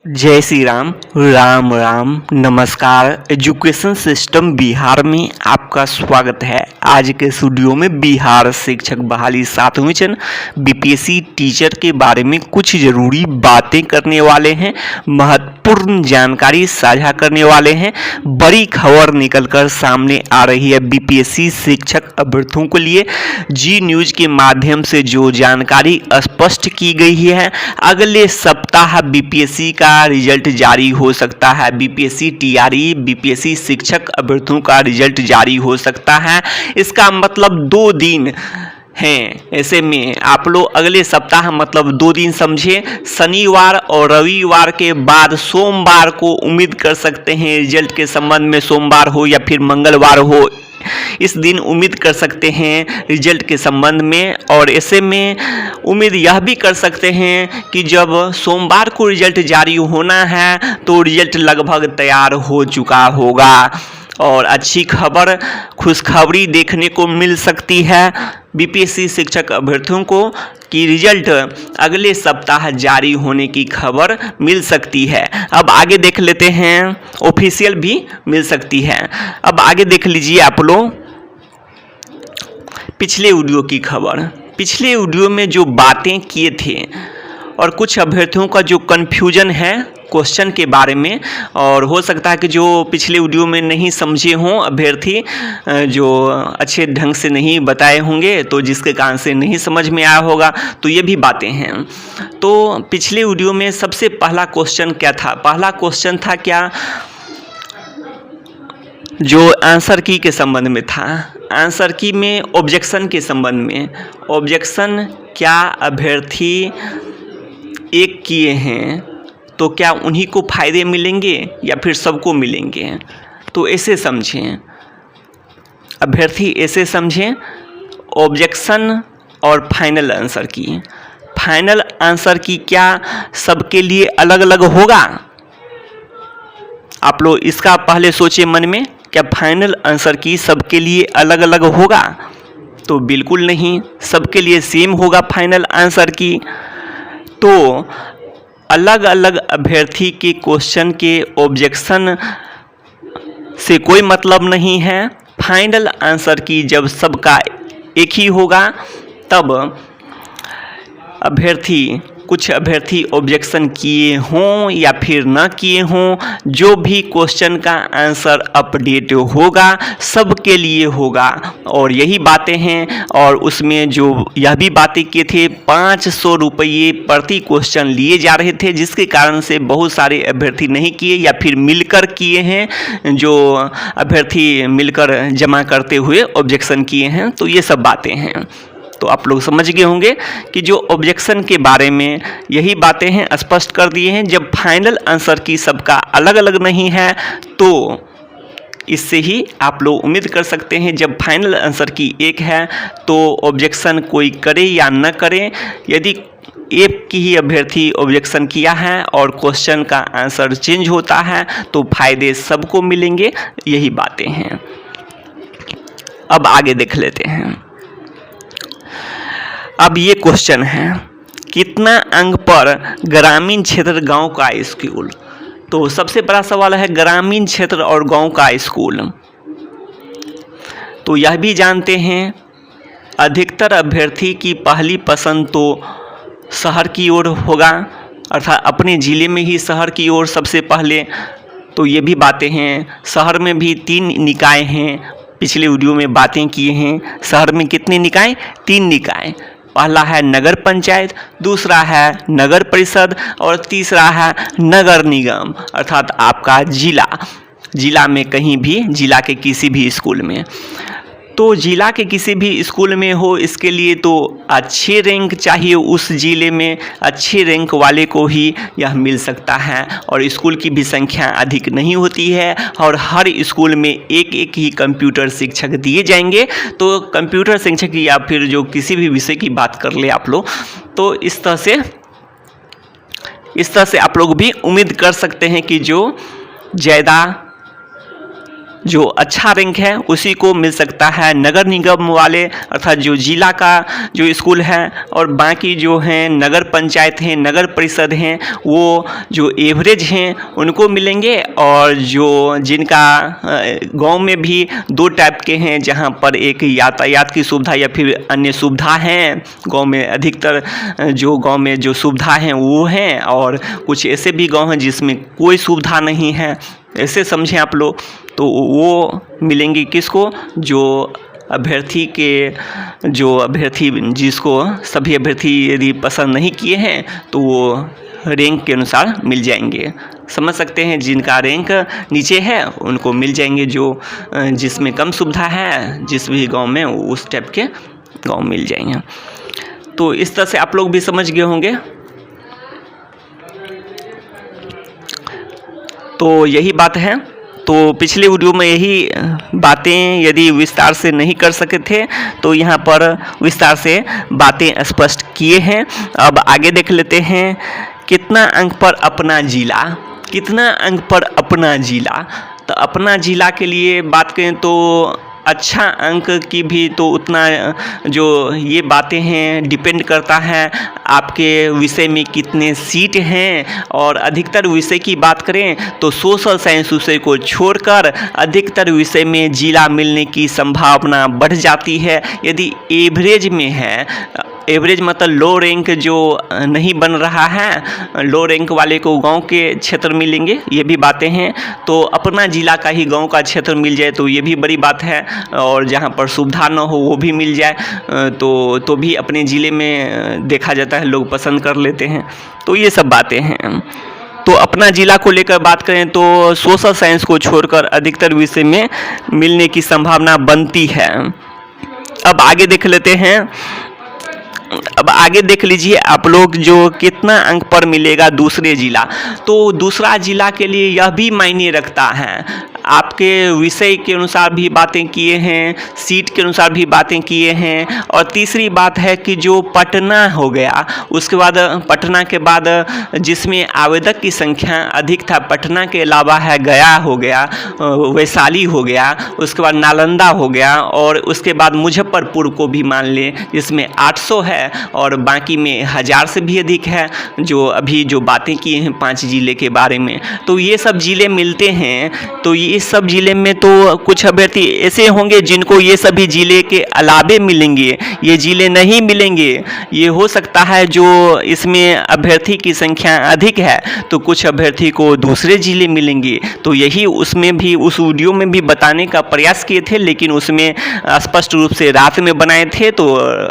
जय श्री राम। राम राम नमस्कार। Education system Bihar में आपका स्वागत है। आज के स्टूडियो में बिहार शिक्षक बहाली 7वीं चरण बीपीएससी टीचर के बारे में कुछ ज़रूरी बातें करने वाले हैं, महत्वपूर्ण जानकारी साझा करने वाले हैं। बड़ी खबर निकलकर सामने आ रही है बीपीएससी शिक्षक अभ्यर्थियों के लिए। जी न्यूज़ के माध्यम से जो जानकारी स्पष्ट की गई है, अगले सप्ताह बीपीएससी का रिजल्ट जारी हो सकता है। बीपीएससी टीआरई बीपीएससी शिक्षक अभ्यर्थियों का रिजल्ट जारी हो सकता है। इसका मतलब 2 दिन हैं। ऐसे में आप लोग अगले सप्ताह मतलब 2 दिन समझे, शनिवार और रविवार के बाद सोमवार को उम्मीद कर सकते हैं रिजल्ट के संबंध में। सोमवार हो या फिर मंगलवार हो, इस दिन उम्मीद कर सकते हैं रिजल्ट के संबंध में। और ऐसे में उम्मीद यह भी कर सकते हैं कि जब सोमवार को रिजल्ट जारी होना है तो रिजल्ट लगभग तैयार हो चुका होगा और अच्छी खबर, खुशखबरी देखने को मिल सकती है बीपीएससी शिक्षक अभ्यर्थियों को कि रिजल्ट अगले सप्ताह जारी होने की खबर मिल सकती है। अब आगे देख लेते हैं, ऑफिशियल भी मिल सकती है। अब आगे देख लीजिए आप लोग पिछले वीडियो की खबर। पिछले वीडियो में जो बातें किए थे और कुछ अभ्यर्थियों का जो कन्फ्यूजन है क्वेश्चन के बारे में, और हो सकता है कि जो पिछले वीडियो में नहीं समझे हों अभ्यर्थी, जो अच्छे ढंग से नहीं बताए होंगे तो जिसके कारण से नहीं समझ में आया होगा, तो ये भी बातें हैं। तो पिछले वीडियो में सबसे पहला क्वेश्चन क्या था? पहला क्वेश्चन था क्या, जो आंसर की के संबंध में था। आंसर की में ऑब्जेक्शन के संबंध में, ऑब्जेक्शन क्या अभ्यर्थी एक किए हैं तो क्या उन्हीं को फ़ायदे मिलेंगे या फिर सबको मिलेंगे? तो ऐसे समझें अभ्यर्थी, ऐसे समझें ऑब्जेक्शन और फाइनल आंसर की। फाइनल आंसर की क्या सबके लिए अलग अलग होगा? आप लोग इसका पहले सोचिए मन में, क्या फाइनल आंसर की सबके लिए अलग अलग होगा? तो बिल्कुल नहीं, सबके लिए सेम होगा फाइनल आंसर की। तो अलग अलग अभ्यर्थी के क्वेश्चन के ऑब्जेक्शन से कोई मतलब नहीं है। फाइनल आंसर की जब सबका एक ही होगा तब अभ्यर्थी, कुछ अभ्यर्थी ऑब्जेक्शन किए हों या फिर न किए हों, जो भी क्वेश्चन का आंसर अपडेट होगा सबके लिए होगा। और यही बातें हैं। और उसमें जो यह भी बातें किए थे, 500 रुपये प्रति क्वेश्चन लिए जा रहे थे, जिसके कारण से बहुत सारे अभ्यर्थी नहीं किए या फिर मिलकर किए हैं, जो अभ्यर्थी मिलकर जमा करते हुए ऑब्जेक्शन किए हैं। तो ये सब बातें हैं। तो आप लोग समझ गए होंगे कि जो ऑब्जेक्शन के बारे में यही बातें हैं, स्पष्ट कर दिए हैं। जब फाइनल आंसर की सबका अलग अलग नहीं है तो इससे ही आप लोग उम्मीद कर सकते हैं जब फाइनल आंसर की एक है तो ऑब्जेक्शन कोई करे या न करे। यदि एक की ही अभ्यर्थी ऑब्जेक्शन किया है और क्वेश्चन का आंसर चेंज होता है तो फायदे सबको मिलेंगे। यही बातें हैं। अब आगे देख लेते हैं। अब ये क्वेश्चन है, कितना अंक पर ग्रामीण क्षेत्र गांव का स्कूल? तो सबसे बड़ा सवाल है ग्रामीण क्षेत्र और गांव का स्कूल। तो यह भी जानते हैं अधिकतर अभ्यर्थी की पहली पसंद तो शहर की ओर होगा, अर्थात अपने ज़िले में ही शहर की ओर सबसे पहले। तो ये भी बातें हैं। शहर में भी 3 निकाय हैं, पिछले वीडियो में बातें किए हैं। शहर में कितने निकाय? 3 निकाय। पहला है नगर पंचायत, दूसरा है नगर परिषद और तीसरा है नगर निगम, अर्थात आपका जिला में कहीं भी, जिला के किसी भी स्कूल में। तो जिला के किसी भी स्कूल में हो, इसके लिए तो अच्छे रैंक चाहिए। उस ज़िले में अच्छे रैंक वाले को ही यह मिल सकता है। और स्कूल की भी संख्या अधिक नहीं होती है और हर स्कूल में एक एक ही कंप्यूटर शिक्षक दिए जाएंगे। तो कंप्यूटर शिक्षक या फिर जो किसी भी विषय की बात कर ले आप लोग, तो इस तरह से आप लोग भी उम्मीद कर सकते हैं कि जो जो अच्छा रैंक है उसी को मिल सकता है। नगर निगम वाले अर्थात जो जिला का जो स्कूल है और बाकी जो हैं नगर पंचायत हैं, नगर परिषद हैं, वो जो एवरेज हैं उनको मिलेंगे। और जो जिनका गांव में भी दो टाइप के हैं, जहां पर एक यातायात की सुविधा या फिर अन्य सुविधा हैं, गांव में अधिकतर जो गांव में जो सुविधा हैं वो हैं, और कुछ ऐसे भी गांव हैं जिसमें कोई सुविधा नहीं है, ऐसे समझें आप लोग। तो वो मिलेंगी किसको, जो अभ्यर्थी जिसको सभी अभ्यर्थी यदि पसंद नहीं किए हैं तो वो रैंक के अनुसार मिल जाएंगे। समझ सकते हैं, जिनका रैंक नीचे है उनको मिल जाएंगे, जो जिसमें कम सुविधा है जिस भी गांव में उस टाइप के गांव मिल जाएंगे। तो इस तरह से आप लोग भी समझ गए होंगे। तो यही बात है। तो पिछले वीडियो में यही बातें यदि विस्तार से नहीं कर सके थे तो यहाँ पर विस्तार से बातें स्पष्ट किए हैं। अब आगे देख लेते हैं, कितना अंक पर अपना जिला, कितना अंक पर अपना जिला। तो अपना जिला के लिए बात करें तो अच्छा अंक की भी तो उतना जो ये बातें हैं डिपेंड करता है आपके विषय में कितने सीट हैं। और अधिकतर विषय की बात करें तो सोशल साइंस विषय को छोड़कर अधिकतर विषय में जिला मिलने की संभावना बढ़ जाती है। यदि एवरेज में है, एवरेज मतलब लो रैंक जो नहीं बन रहा है, लो रैंक वाले को गांव के क्षेत्र मिलेंगे, ये भी बातें हैं। तो अपना जिला का ही गांव का क्षेत्र मिल जाए तो ये भी बड़ी बात है, और जहां पर सुविधा न हो वो भी मिल जाए तो भी अपने ज़िले में देखा जाता है, लोग पसंद कर लेते हैं। तो ये सब बातें हैं। तो अपना जिला को लेकर बात करें तो सोशल साइंस को छोड़कर अधिकतर विषय में मिलने की संभावना बनती है। अब आगे देख लेते हैं, अब आगे देख लीजिए आप लोग, जो कितना अंक पर मिलेगा दूसरे जिला। तो दूसरा जिला के लिए यह भी मायने रखता है, आपके विषय के अनुसार भी बातें किए हैं, सीट के अनुसार भी बातें किए हैं। और तीसरी बात है कि जो पटना हो गया, उसके बाद पटना के बाद जिसमें आवेदक की संख्या अधिक था, पटना के अलावा है गया हो गया, वैशाली हो गया, उसके बाद नालंदा हो गया, और उसके बाद मुजफ्फरपुर को भी मान लें जिसमें 800 है, और बाकी में 1000 से भी अधिक है, जो अभी जो बातें किए हैं 5 जिले के बारे में। तो ये सब जिले मिलते हैं। तो ये सब जिले में तो कुछ अभ्यर्थी ऐसे होंगे जिनको ये सभी जिले के अलावे मिलेंगे, ये जिले नहीं मिलेंगे। ये हो सकता है जो इसमें अभ्यर्थी की संख्या अधिक है तो कुछ अभ्यर्थी को दूसरे जिले मिलेंगे। तो यही उसमें भी उस वीडियो में भी बताने का प्रयास किए थे, लेकिन उसमें स्पष्ट रूप से रात में बनाए थे तो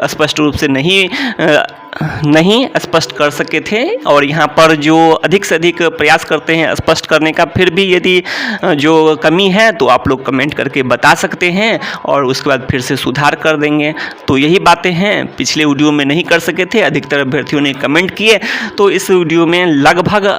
स्पष्ट रूप से नहीं स्पष्ट कर सके थे। और यहाँ पर जो अधिक से अधिक प्रयास करते हैं स्पष्ट करने का, फिर भी यदि जो कमी है तो आप लोग कमेंट करके बता सकते हैं और उसके बाद फिर से सुधार कर देंगे। तो यही बातें हैं, पिछले वीडियो में नहीं कर सके थे, अधिकतर अभ्यर्थियों ने कमेंट किए, तो इस वीडियो में लगभग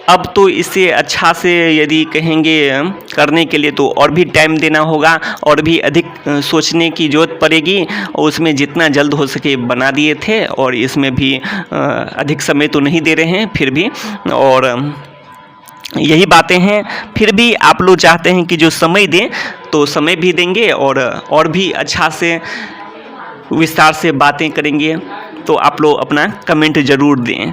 अब तो इससे अच्छा से यदि कहेंगे करने के लिए तो और भी टाइम देना होगा और भी अधिक सोचने की ज़रूरत पड़ेगी। और उसमें जितना जल्द हो सके बना दिए थे, और इसमें भी अधिक समय तो नहीं दे रहे हैं फिर भी, और यही बातें हैं। फिर भी आप लोग चाहते हैं कि जो समय दें तो समय भी देंगे और भी अच्छा से विस्तार से बातें करेंगे। तो आप लोग अपना कमेंट ज़रूर दें।